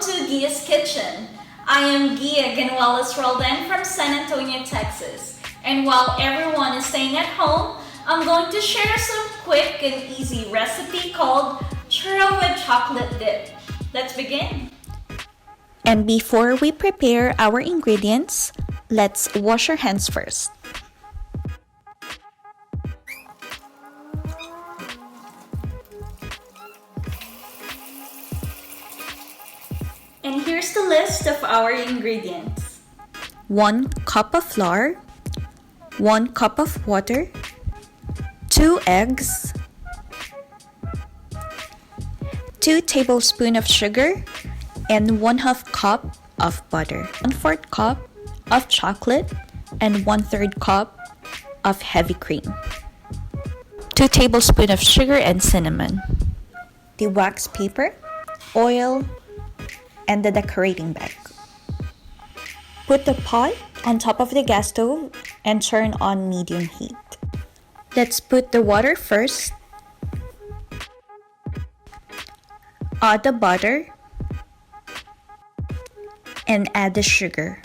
Welcome to Ghia's Kitchen. I am Ghia Ganuelas-Roldan from San Antonio, Texas. And while everyone is staying at home, I'm going to share some quick and easy recipe called churro with chocolate dip. Let's begin. And before we prepare our ingredients, let's wash our hands first. And here's the list of our ingredients. 1 cup of flour, 1 cup of water, 2 eggs, 2 tablespoons of sugar, and 1/2 cup of butter, 1/4 cup of chocolate, and 1/3 cup of heavy cream, 2 tablespoons of sugar and cinnamon, the wax paper, oil, and the decorating bag. Put the pot on top of the gas stove and turn on medium heat. Let's put the water first, add the butter, and add the sugar.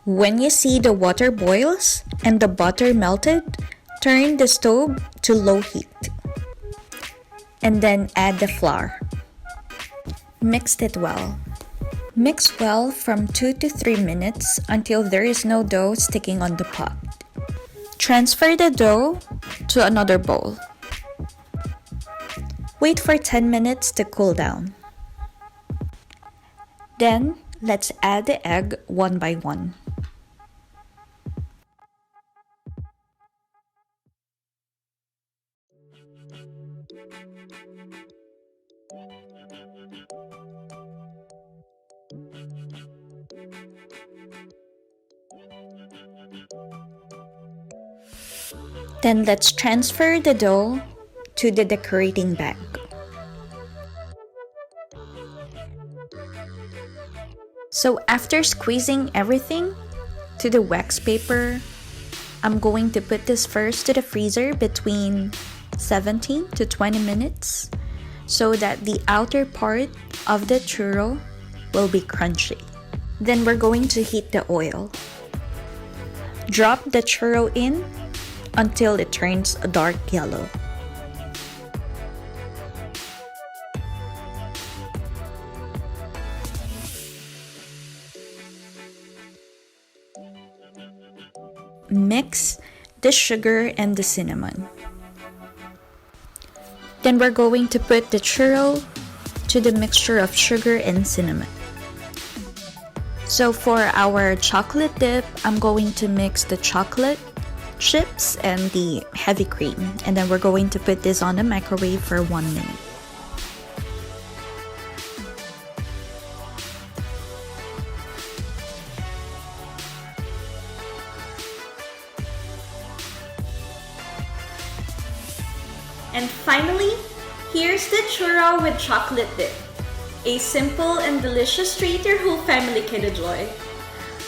When you see the water boils and the butter melted, turn the stove to low heat. And then add the flour. Mix it well. Mix well from 2 to 3 minutes until there is no dough sticking on the pot. Transfer the dough to another bowl. Wait for 10 minutes to cool down. Then, let's add the egg one by one. Then let's transfer the dough to the decorating bag. So after squeezing everything to the wax paper, I'm going to put this first to the freezer between 17 to 20 minutes so that the outer part of the churro will be crunchy. Then we're going to heat the oil. Drop the churro in until it turns a dark yellow. Mix the sugar and the cinnamon. Then we're going to put the churro to the mixture of sugar and cinnamon. So for our chocolate dip, I'm going to mix the chocolate chips and the heavy cream, and then we're going to put this on the microwave for 1 minute. And finally, here's the churro with chocolate dip. A simple and delicious treat your whole family can enjoy.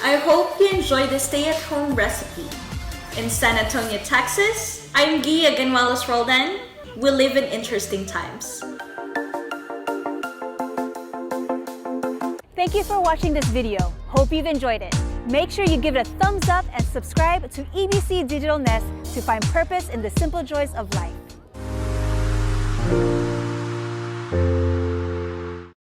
I hope you enjoy the stay-at-home recipe. In San Antonio, Texas, I'm Ghia Ganuelas-Roldan. We live in interesting times. Thank you for watching this video. Hope you've enjoyed it. Make sure you give it a thumbs up and subscribe to EBC Digital Nest to find purpose in the simple joys of life.